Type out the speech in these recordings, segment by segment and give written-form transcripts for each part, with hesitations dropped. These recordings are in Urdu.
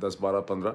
10 12 15।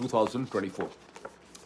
2024।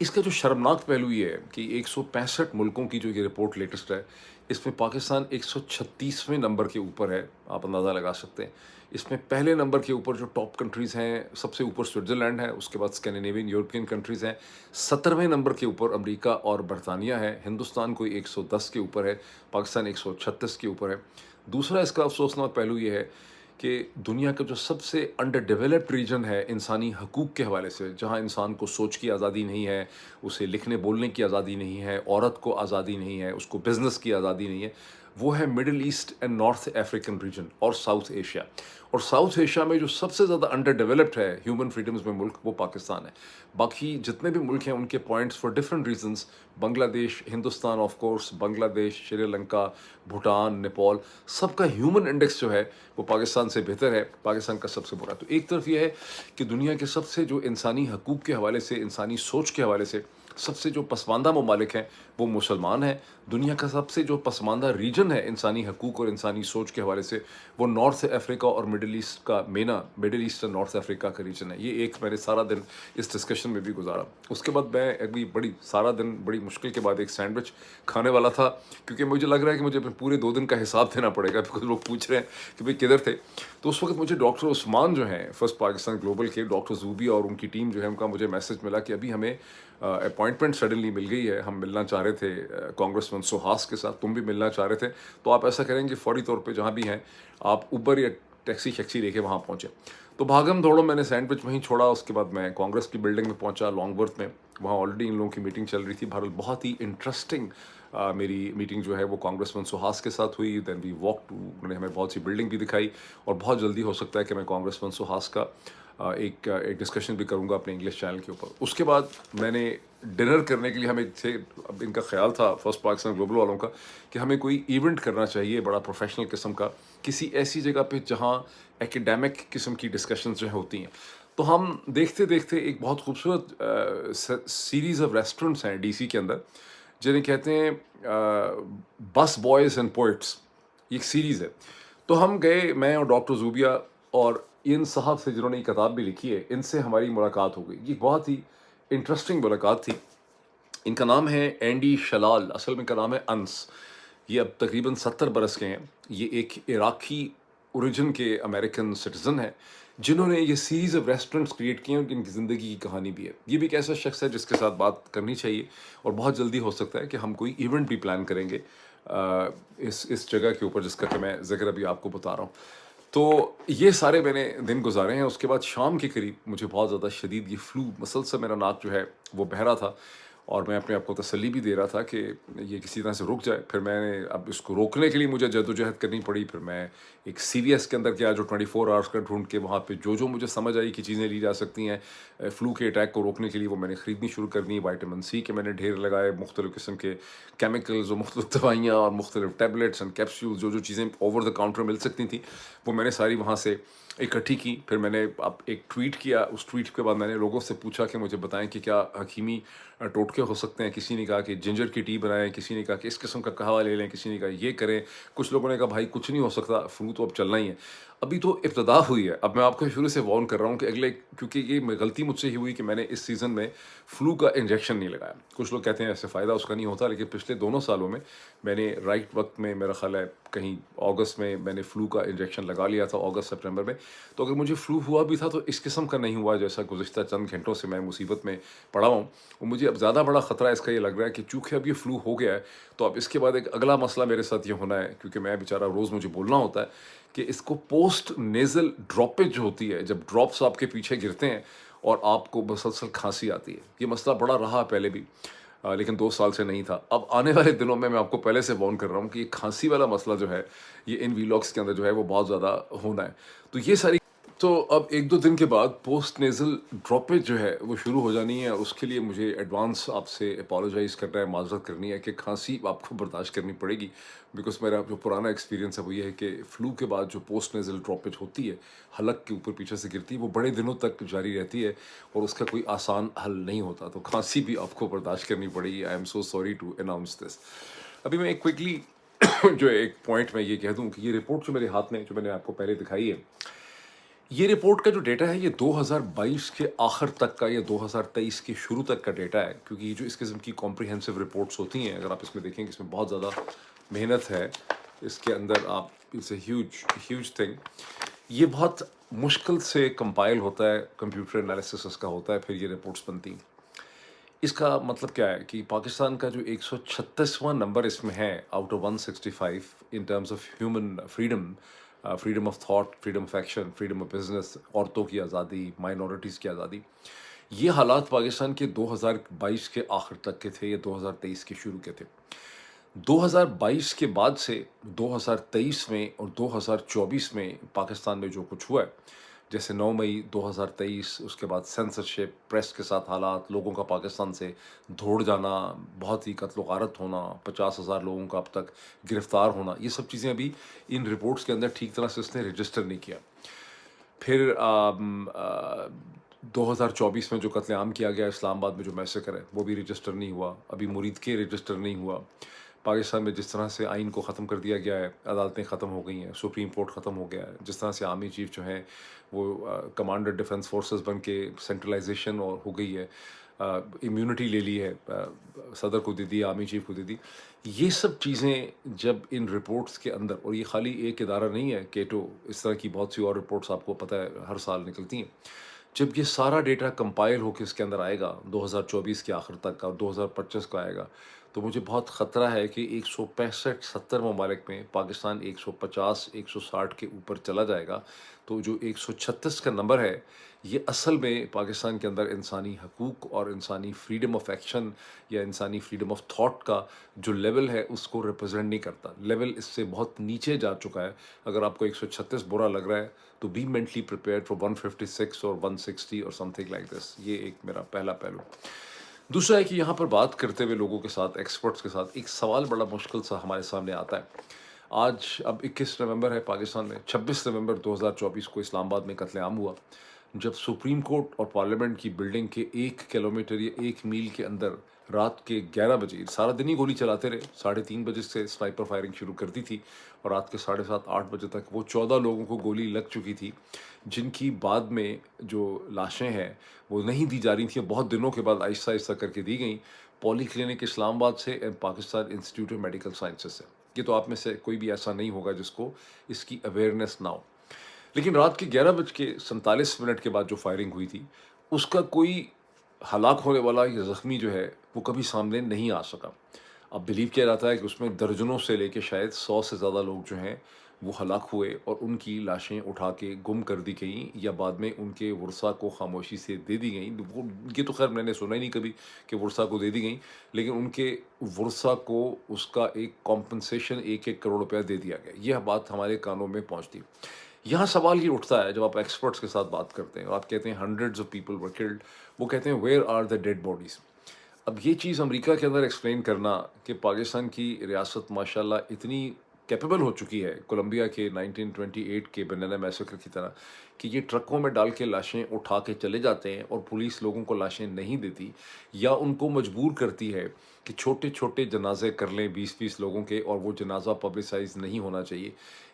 اس کا جو شرمناک پہلو یہ ہے کہ 165 ملکوں کی جو یہ رپورٹ لیٹسٹ ہے، اس میں پاکستان 136ویں نمبر کے اوپر ہے، آپ اندازہ لگا سکتے ہیں۔ اس میں پہلے نمبر کے اوپر جو ٹاپ کنٹریز ہیں، سب سے اوپر سوئٹزرلینڈ ہے، اس کے بعد اسکینڈینیوین یورپین کنٹریز ہیں، 17ویں نمبر کے اوپر امریکہ اور برطانیہ ہے، ہندوستان کوئی 110 کے اوپر ہے، پاکستان 136 کے اوپر ہے۔ دوسرا اس کا افسوسناک پہلو یہ ہے کہ دنیا کا جو سب سے انڈر ڈیولپڈ ریجن ہے انسانی حقوق کے حوالے سے، جہاں انسان کو سوچ کی آزادی نہیں ہے، اسے لکھنے بولنے کی آزادی نہیں ہے، عورت کو آزادی نہیں ہے، اس کو بزنس کی آزادی نہیں ہے، وہ ہے Middle East and North African region اور ساؤتھ ایشیا۔ اور ساؤتھ ایشیا میں جو سب سے زیادہ انڈر ڈیولپڈ ہے ہیومن فریڈمز میں ملک، وہ پاکستان ہے۔ باقی جتنے بھی ملک ہیں ان کے پوائنٹس فار ڈفرینٹ ریزنس، بنگلہ دیش، ہندوستان آف کورس، بنگلہ دیش، شری لنکا، بھوٹان، نیپال، سب کا ہیومن انڈیکس جو ہے وہ پاکستان سے بہتر ہے، پاکستان کا سب سے برا۔ تو ایک طرف یہ ہے کہ دنیا کے سب سے جو انسانی حقوق کے حوالے سے، انسانی سوچ کے حوالے سے سب سے جو پسماندہ ممالک ہیں وہ مسلمان ہیں۔ دنیا کا سب سے جو پسماندہ ریجن ہے انسانی حقوق اور انسانی سوچ کے حوالے سے، وہ نارتھ افریقہ اور مڈل ایسٹ کا مینا، مڈل ایسٹ اور نارتھ افریقہ کا ریجن ہے۔ یہ ایک میں نے سارا دن اس ڈسکشن میں بھی گزارا۔ اس کے بعد میں ابھی سارا دن بڑی مشکل کے بعد ایک سینڈوچ کھانے والا تھا، کیونکہ مجھے لگ رہا ہے کہ مجھے پورے 2 دن کا حساب دینا پڑے گا، کیونکہ لوگ پوچھ رہے ہیں کہ بھئی کدھر تھے۔ تو اس وقت مجھے ڈاکٹر عثمان جو ہیں فرسٹ پاکستان گلوبل کے، ڈاکٹر زوبی اور ان کی ٹیم جو ہے، ان کا مجھے میسج ملا کہ ابھی ہمیں اپوائنٹمنٹ سڈنلی مل گئی ہے، ہم ملنا چاہ رہے تھے کانگریس مین سہاس کے ساتھ، تم بھی ملنا چاہ رہے تھے، تو آپ ایسا کریں کہ فوری طور پہ جہاں بھی ہیں آپ اوبر یا ٹیکسی شیکسی لے کے وہاں پہنچے۔ تو بھاگم دوڑو میں نے سینڈوچ وہیں چھوڑا، اس کے بعد میں کانگریس کی بلڈنگ میں پہنچا لانگ ورتھ میں، وہاں آلریڈی ان لوگوں کی میٹنگ چل رہی تھی۔ بہرحال بہت ہی انٹرسٹنگ میری میٹنگ جو ہے وہ کانگریس مین سہاس کے ساتھ ہوئی۔ دین وی واک ٹو، انہوں نے ہمیں بہت سی بلڈنگ بھی دکھائی، اور بہت جلدی ہو سکتا ہے کہ میں کانگریس مین سہاس کا ایک ڈسکشن بھی کروں گا اپنے انگلش چینل کے اوپر۔ اس کے بعد میں نے ڈنر کرنے کے لیے ہمیں تھے، اب ان کا خیال تھا فرسٹ پاکستان گلوبل والوں کا کہ ہمیں کوئی ایونٹ کرنا چاہیے بڑا پروفیشنل قسم کا، کسی ایسی جگہ پہ جہاں ایکیڈیمک قسم کی ڈسکشنز جو ہوتی ہیں۔ تو ہم دیکھتے دیکھتے ایک بہت خوبصورت سیریز آف ریسٹورنٹس ہیں ڈی سی کے اندر، جنہیں کہتے ہیں بس بوائز اینڈ پوئٹس، یہ ایک سیریز ہے۔ تو ہم گئے، میں اور ڈاکٹر زوبیہ اور ان صاحب سے جنہوں نے یہ کتاب بھی لکھی ہے، ان سے ہماری ملاقات ہو گئی۔ یہ بہت ہی انٹرسٹنگ ملاقات تھی۔ ان کا نام ہے اینڈی شلال، اصل میں ان کا نام ہے انس۔ یہ اب تقریباً 70 برس کے ہیں۔ یہ ایک عراقی اوریجن کے امریکن سٹیزن ہیں، جنہوں نے یہ سیریز آف ریسٹورنٹس کریٹ کیے ہیں، اور ان کی زندگی کی کہانی بھی ہے۔ یہ بھی ایک ایسا شخص ہے جس کے ساتھ بات کرنی چاہیے، اور بہت جلدی ہو سکتا ہے کہ ہم کوئی ایونٹ بھی پلان کریں گے اس جگہ کے اوپر، جس کا کہ میں ذکر ابھی آپ کو بتا رہا ہوں۔ تو یہ سارے میں نے دن گزارے ہیں۔ اس کے بعد شام کے قریب مجھے بہت زیادہ شدید یہ فلو، مسلسل میرا ناک جو ہے وہ بہہ رہا تھا، اور میں اپنے آپ کو تسلی بھی دے رہا تھا کہ یہ کسی طرح سے رک جائے۔ پھر میں نے اب اس کو روکنے کے لیے مجھے جدوجہد کرنی پڑی۔ پھر میں ایک سی وی ایس کے اندر گیا جو 24 آورس کا ڈھونڈ کے، وہاں پہ جو مجھے سمجھ آئی کہ چیزیں لی جا سکتی ہیں فلو کے اٹیک کو روکنے کے لیے، وہ میں نے خریدنی شروع کر دی۔ وائٹامن سی کے میں نے ڈھیر لگائے، مختلف قسم کے کیمیکلز اور مختلف دوائیاں اور مختلف ٹیبلٹس اینڈ کیپسولز، جو چیزیں اوور دا کاؤنٹر مل سکتی تھیں، وہ میں نے ساری وہاں سے اکٹھی کی۔ پھر میں نے اب ایک ٹویٹ کیا، اس ٹویٹ کے بعد میں نے لوگوں سے پوچھا کہ مجھے بتائیں کہ کیا حکیمی ٹوٹکے ہو سکتے ہیں۔ کسی نے کہا کہ جنجر کی ٹی بنائیں، کسی نے کہا کہ اس قسم کا قہوہ لے لیں، کسی نے کہا یہ کریں، کچھ لوگوں نے کہا بھائی کچھ نہیں ہو سکتا، فلو تو اب چلنا ہی ہے۔ ابھی تو ابتدا ہوئی ہے۔ اب میں آپ کو شروع سے وارن کر رہا ہوں کہ کیونکہ یہ غلطی مجھ سے ہی ہوئی کہ میں نے اس سیزن میں فلو کا انجیکشن نہیں لگایا۔ کچھ لوگ کہتے ہیں ایسے فائدہ اس کا نہیں ہوتا، لیکن پچھلے دونوں سالوں میں میں نے رائٹ وقت میں، میرا خیال ہے کہیں اگست میں نے فلو کا انجیکشن لگا لیا تھا، اگست سپٹمبر میں۔ تو اگر مجھے فلو ہوا بھی تھا تو اس قسم کا نہیں ہوا جیسا گزشتہ چند گھنٹوں سے میں مصیبت میں پڑا ہوں۔ اور مجھے اب زیادہ بڑا خطرہ اس کا یہ لگ رہا ہے کہ چونکہ اب یہ فلو ہو گیا ہے، تو اب اس کے بعد ایک اگلا مسئلہ میرے ساتھ یہ ہونا ہے، کیونکہ میں بیچارہ روز مجھے بولنا ہوتا ہے کہ اس کو پوسٹ نیزل ڈراپیج جو ہوتی ہے، جب ڈراپس آپ کے پیچھے گرتے ہیں اور آپ کو مسلسل کھانسی آتی ہے۔ یہ مسئلہ بڑا رہا پہلے بھی، لیکن 2 سال سے نہیں تھا۔ اب آنے والے دنوں میں آپ کو پہلے سے وارن کر رہا ہوں کہ یہ کھانسی والا مسئلہ جو ہے، یہ ان ویلاگس کے اندر جو ہے وہ بہت زیادہ ہونا ہے۔ تو یہ ساری، تو اب 1-2 دن کے بعد پوسٹ نیزل ڈراپیج جو ہے وہ شروع ہو جانی ہے۔ اس کے لیے مجھے ایڈوانس آپ سے اپالوجائز کرنا ہے، معذرت کرنی ہے کہ کھانسی آپ کو برداشت کرنی پڑے گی، بیکاز میرا جو پرانا ایکسپیرینس ہے وہ یہ ہے کہ فلو کے بعد جو پوسٹ نیزل ڈراپیج ہوتی ہے، حلق کے اوپر پیچھے سے گرتی ہے، وہ بڑے دنوں تک جاری رہتی ہے، اور اس کا کوئی آسان حل نہیں ہوتا۔ تو کھانسی بھی آپ کو برداشت کرنی پڑے گی۔ I am so sorry to announce this. ابھی میں کوئکلی جو ایک پوائنٹ میں یہ کہہ دوں کہ یہ رپورٹ جو میرے ہاتھ میں، جو میں نے آپ کو پہلے دکھائی ہے، یہ رپورٹ کا جو ڈیٹا ہے یہ 2022 کے آخر تک کا یا 2023 کے شروع تک کا ڈیٹا ہے، کیونکہ یہ جو اس قسم کی کمپریہنسو رپورٹس ہوتی ہیں، اگر آپ اس میں دیکھیں کہ اس میں بہت زیادہ محنت ہے، اس کے اندر آپ اٹس اے ہیوج تھنگ. یہ بہت مشکل سے کمپائل ہوتا ہے، کمپیوٹر انالیسس اس کا ہوتا ہے، پھر یہ رپورٹس بنتی ہیں. اس کا مطلب کیا ہے کہ پاکستان کا جو 136واں نمبر اس میں ہے out of 165 in terms of human freedom, freedom of thought, freedom of action, freedom of business, عورتوں کی آزادی، مائنورٹیز کی آزادی. یہ حالات پاکستان کے 2022 کے آخر تک کے تھے یا 2023 کے شروع کے تھے. 2022 کے بعد سے 2023 میں اور 2024 میں پاکستان میں جو کچھ ہوا ہے، جیسے 9 مئی 2023، اس کے بعد سینسرشپ، پریس کے ساتھ حالات، لوگوں کا پاکستان سے دھوڑ جانا، بہت ہی قتل و غارت ہونا، 50,000 لوگوں کا اب تک گرفتار ہونا، یہ سب چیزیں ابھی ان رپورٹس کے اندر ٹھیک طرح سے اس نے رجسٹر نہیں کیا. پھر 2024 میں جو قتل عام کیا گیا اسلام آباد میں، جو میسیکر ہے، وہ بھی رجسٹر نہیں ہوا. ابھی مرید کے رجسٹر نہیں ہوا. پاکستان میں جس طرح سے آئین کو ختم کر دیا گیا ہے، عدالتیں ختم ہو گئی ہیں، سپریم کورٹ ختم ہو گیا ہے، جس طرح سے آرمی چیف جو ہیں وہ کمانڈر ڈیفنس فورسز بن کے سینٹرلائزیشن اور ہو گئی ہے، امیونٹی لے لی ہے، صدر کو دے دی، آرمی چیف کو دے دی. یہ سب چیزیں جب ان رپورٹس کے اندر، اور یہ خالی ایک ادارہ نہیں ہے کیٹو، اس طرح کی بہت سی اور رپورٹس آپ کو پتہ ہے ہر سال نکلتی ہیں. جب یہ سارا ڈیٹا کمپائل ہو کے اس کے اندر آئے گا 2024 کے آخر تک کا، 2025 کا آئے گا، تو مجھے بہت خطرہ ہے کہ 165-70 ممالک میں پاکستان 150-160 کے اوپر چلا جائے گا. تو جو 136 کا نمبر ہے، یہ اصل میں پاکستان کے اندر انسانی حقوق اور انسانی فریڈم آف ایکشن یا انسانی فریڈم آف تھاٹ کا جو لیول ہے اس کو ریپرزینٹ نہیں کرتا. لیول اس سے بہت نیچے جا چکا ہے. اگر آپ کو 136 برا لگ رہا ہے تو بی مینٹلی پریپیئرڈ فار 156 اور 160 اور سم تھنگ لائک دس. یہ ایک میرا پہلا پہلو. دوسرا ہے کہ یہاں پر بات کرتے ہوئے لوگوں کے ساتھ، ایکسپرٹس کے ساتھ، ایک سوال بڑا مشکل سا ہمارے سامنے آتا ہے. آج اب 21 نومبر ہے پاکستان میں، 26 نومبر 2024 کو اسلام آباد میں قتل عام ہوا، جب سپریم کورٹ اور پارلیمنٹ کی بلڈنگ کے 1 کلومیٹر یا 1 میل کے اندر رات کے 11 بجے، سارا دن ہی گولی چلاتے رہے، 3:30 بجے سے سنائپر فائرنگ شروع کر دی تھی، اور رات کے 7:30-8 بجے تک وہ 14 لوگوں کو گولی لگ چکی تھی، جن کی بعد میں جو لاشیں ہیں وہ نہیں دی جا رہی تھیں، بہت دنوں کے بعد آہستہ آہستہ کر کے دی گئیں، پولی کلینک اسلام آباد سے and Pakistan institute of medical sciences سے. یہ تو آپ میں سے کوئی بھی ایسا نہیں ہوگا جس کو اس کی اویئرنیس نہ ہو. لیکن رات کے 11:47 کے بعد جو فائرنگ ہوئی تھی، اس کا کوئی ہلاک ہونے والا یا زخمی جو ہے وہ کبھی سامنے نہیں آ سکا. اب بلیو کیا جاتا ہے کہ اس میں درجنوں سے لے کے شاید 100 سے زیادہ لوگ جو ہیں وہ ہلاک ہوئے، اور ان کی لاشیں اٹھا کے گم کر دی گئیں یا بعد میں ان کے ورثاء کو خاموشی سے دے دی گئیں. وہ یہ تو خیر میں نے سنا ہی نہیں کبھی کہ ورثاء کو دے دی گئیں، لیکن ان کے ورثاء کو اس کا ایک کمپنسیشن 1-1 کروڑ روپیہ دے دیا گیا. یہ بات ہمارے کانوں میں پہنچتی. یہاں سوال یہ اٹھتا ہے جب آپ ایکسپرٹس کے ساتھ بات کرتے ہیں اور آپ کہتے ہیں hundreds of people were killed, وہ کہتے ہیں where are the dead bodies. اب یہ چیز امریکہ کے اندر ایکسپلین کرنا کہ پاکستان کی ریاست ماشاءاللہ اتنی کیپیبل ہو چکی ہے، کولمبیا کے 1928 کے بنانا میسیکر کی طرح، کہ یہ ٹرکوں میں ڈال کے لاشیں اٹھا کے چلے جاتے ہیں اور پولیس لوگوں کو لاشیں نہیں دیتی، یا ان کو مجبور کرتی ہے کہ چھوٹے چھوٹے جنازے کر لیں 20-20 لوگوں کے، اور وہ جنازہ پبلسائز نہیں ہونا چاہیے.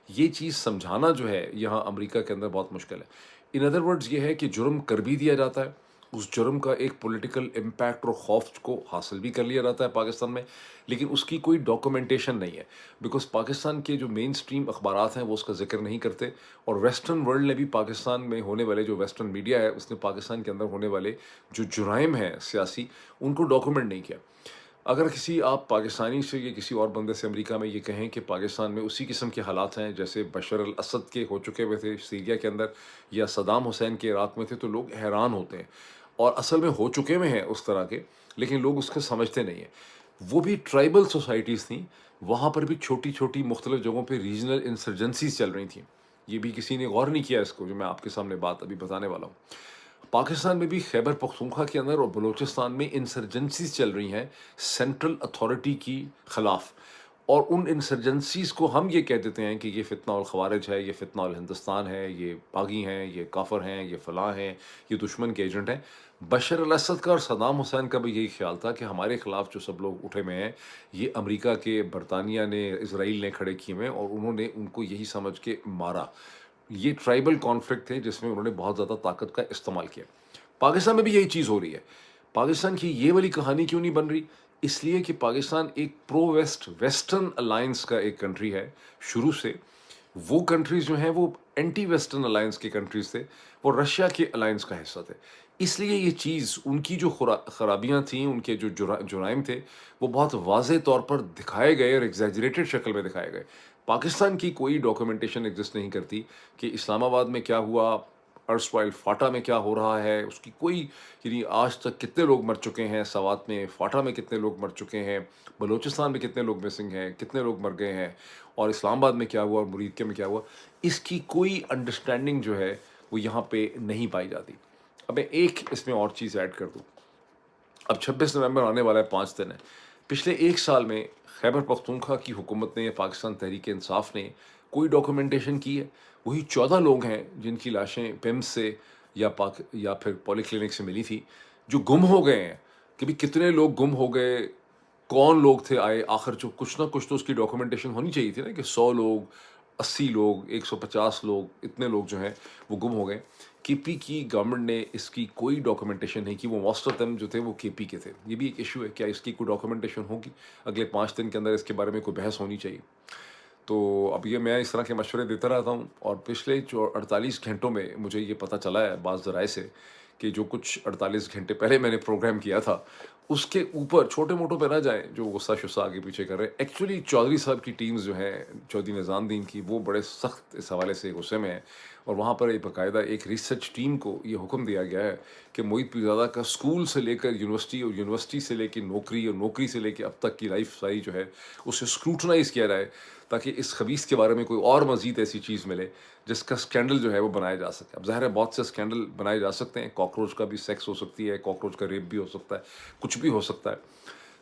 یہ چیز سمجھانا جو ہے یہاں امریکہ کے اندر بہت مشکل ہے. ان ادر ورڈز یہ ہے کہ جرم کر بھی دیا جاتا ہے، اس جرم کا ایک پولیٹیکل امپیکٹ اور خوف کو حاصل بھی کر لیا جاتا ہے پاکستان میں، لیکن اس کی کوئی ڈاکومنٹیشن نہیں ہے، بیکاز پاکستان کے جو مین سٹریم اخبارات ہیں وہ اس کا ذکر نہیں کرتے، اور ویسٹرن ورلڈ نے بھی پاکستان میں ہونے والے، جو ویسٹرن میڈیا ہے اس نے پاکستان کے اندر ہونے والے جو جرائم ہیں سیاسی، ان کو ڈاکومنٹ نہیں کیا. اگر کسی آپ پاکستانی سے یا کسی اور بندے سے امریکہ میں یہ کہیں کہ پاکستان میں اسی قسم کے حالات ہیں جیسے بشر الاسد کے ہو چکے ہوئے تھے سیریا کے اندر، یا صدام حسین کے عراق میں تھے، تو لوگ حیران ہوتے ہیں، اور اصل میں ہو چکے ہوئے ہیں اس طرح کے، لیکن لوگ اس کو سمجھتے نہیں ہیں. وہ بھی ٹرائبل سوسائٹیز تھیں، وہاں پر بھی چھوٹی چھوٹی مختلف جگہوں پہ ریجنل انسرجنسیز چل رہی تھیں. یہ بھی کسی نے غور نہیں کیا اس کو، جو میں آپ کے سامنے بات ابھی بتانے والا ہوں. پاکستان میں بھی خیبر پختونخوا کے اندر اور بلوچستان میں انسرجنسیز چل رہی ہیں سینٹرل اتھارٹی کی خلاف، اور ان انسرجنسیز کو ہم یہ کہہ دیتے ہیں کہ یہ فتنہ الخوارج ہے، یہ فتنہ الہندوستان ہے، یہ باغی ہیں، یہ کافر ہیں، یہ فلاں ہیں، یہ دشمن کے ایجنٹ ہیں. بشر الاسد کا اور صدام حسین کا بھی یہی خیال تھا کہ ہمارے خلاف جو سب لوگ اٹھے ہوئے ہیں یہ امریکہ کے، برطانیہ نے، اسرائیل نے کھڑے کیے ہوئے ہیں، اور انہوں نے ان کو یہی سمجھ کے مارا. یہ ٹرائبل کانفلکٹ تھے جس میں انہوں نے بہت زیادہ طاقت کا استعمال کیا. پاکستان میں بھی یہی چیز ہو رہی ہے. پاکستان کی یہ والی کہانی کیوں نہیں بن رہی؟ اس لیے کہ پاکستان ایک پرو ویسٹرن الائنس کا ایک کنٹری ہے شروع سے. وہ کنٹریز جو ہیں وہ اینٹی ویسٹرن الائنس کے کنٹریز تھے، وہ رشیا کے الائنس کا حصہ تھے. اس لیے یہ چیز ان کی جو خرابیاں تھیں، ان کے جو جرائم تھے، وہ بہت واضح طور پر دکھائے گئے اور ایگزیجریٹڈ شکل میں دکھائے گئے. پاکستان کی کوئی ڈاکومنٹیشن ایگزسٹ نہیں کرتی کہ اسلام آباد میں کیا ہوا، ارسوائل فاٹا میں کیا ہو رہا ہے. اس کی کوئی یعنی آج تک کتنے لوگ مر چکے ہیں، سوات میں، فاٹا میں کتنے لوگ مر چکے ہیں، بلوچستان میں کتنے لوگ مسنگ ہیں، کتنے لوگ مر گئے ہیں، اور اسلام آباد میں کیا ہوا اور مرید میں کیا ہوا، اس کی کوئی انڈرسٹینڈنگ جو ہے وہ یہاں پہ نہیں پائی جاتی. اب میں ایک اس میں اور چیز ایڈ کر دوں. اب 26 نومبر آنے والا ہے، 5 دن ہے. پچھلے ایک سال میں خیبر پختونخوا کی حکومت نے، پاکستان تحریک انصاف نے کوئی ڈاکومنٹیشن کی ہے؟ وہی 14 لوگ ہیں جن کی لاشیں پیمز سے یا پھر پولی کلینک سے ملی تھی، جو گم ہو گئے ہیں. کہ بھی کتنے لوگ گم ہو گئے، کون لوگ تھے آئے آخر، جو کچھ نہ کچھ تو اس کی ڈاکومنٹیشن ہونی چاہیے تھی نا، کہ 100 لوگ، 80 لوگ، 150 لوگ، اتنے لوگ جو ہیں وہ گم ہو گئے. کے پی کی گورنمنٹ نے اس کی کوئی ڈاکومنٹیشن نہیں کی. وہ موسٹ آف دم جو تھے وہ کے پی کے تھے. یہ بھی ایک ایشو ہے، کیا اس کی کوئی ڈاکومنٹیشن ہوگی؟ اگلے 5 دن کے اندر اس کے بارے میں کوئی بحث ہونی چاہیے. تو اب یہ میں اس طرح کے مشورے دیتا رہتا ہوں، اور پچھلے 48 گھنٹوں میں مجھے یہ پتہ چلا ہے بعض ذرائع سے کہ جو کچھ 48 گھنٹے پہلے میں نے پروگرام کیا تھا اس کے اوپر چھوٹے موٹوں پہ نہ جائیں جو غصہ شصہ آگے پیچھے کر رہے ہیں. ایکچولی چودھری صاحب کی ٹیمز جو ہیں، چودھری نظام الدین کی، وہ بڑے سخت اس حوالے سے غصے میں ہیں. اور وہاں پر ایک باقاعدہ ایک ریسرچ ٹیم کو یہ حکم دیا گیا ہے کہ محیط پیرزادہ کا اسکول سے لے کر یونیورسٹی، اور یونیورسٹی سے لے کے نوکری، اور نوکری سے لے کے اب تک کی لائف ساری جو ہے اسے اسکروٹنائز کیا جائے، تاکہ اس خبیث کے بارے میں کوئی اور مزید ایسی چیز ملے جس کا اسکینڈل جو ہے وہ بنایا جا سکے. اب ظاہر ہے بہت سے اسکینڈل بنائے جا سکتے ہیں، کاکروچ کا بھی سیکس ہو سکتی ہے، کاکروچ کا ریپ بھی ہو سکتا ہے، کچھ بھی ہو سکتا ہے.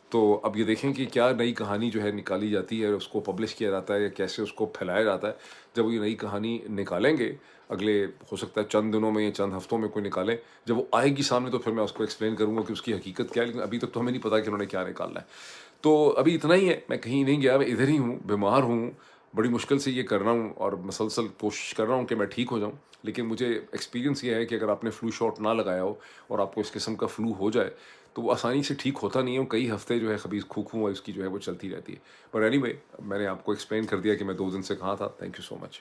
تو اب یہ دیکھیں کہ کیا نئی کہانی جو ہے نکالی جاتی ہے، اس کو پبلش کیا جاتا ہے، یا کیسے اس کو پھیلایا جاتا ہے. جب وہ یہ نئی کہانی نکالیں گے اگلے، ہو سکتا ہے چند دنوں میں یا چند ہفتوں میں کوئی نکالیں، جب وہ آئے گی سامنے تو پھر میں اس کو ایکسپلین کروں گا کہ اس کی حقیقت کیا ہے. لیکن ابھی تک تو ہمیں نہیں پتا کہ انہوں نے کیا نکالنا ہے. تو ابھی اتنا ہی ہے، میں کہیں نہیں گیا، میں ادھر ہی ہوں، بیمار ہوں، بڑی مشکل سے یہ کر رہا ہوں، اور مسلسل کوشش کر رہا ہوں کہ میں ٹھیک ہو جاؤں. لیکن مجھے ایکسپیرینس یہ ہے کہ اگر آپ نے فلو شاٹ نہ لگایا ہو اور آپ کو اس قسم کا فلو ہو جائے تو وہ آسانی سے ٹھیک ہوتا نہیں ہے. کئی ہفتے جو ہے خبیث کھو اس کی جو ہے وہ چلتی رہتی ہے. پر اینی وے، میں نے آپ کو ایکسپلین کر دیا کہ میں 2 دن سے کہاں تھا. Thank you so much.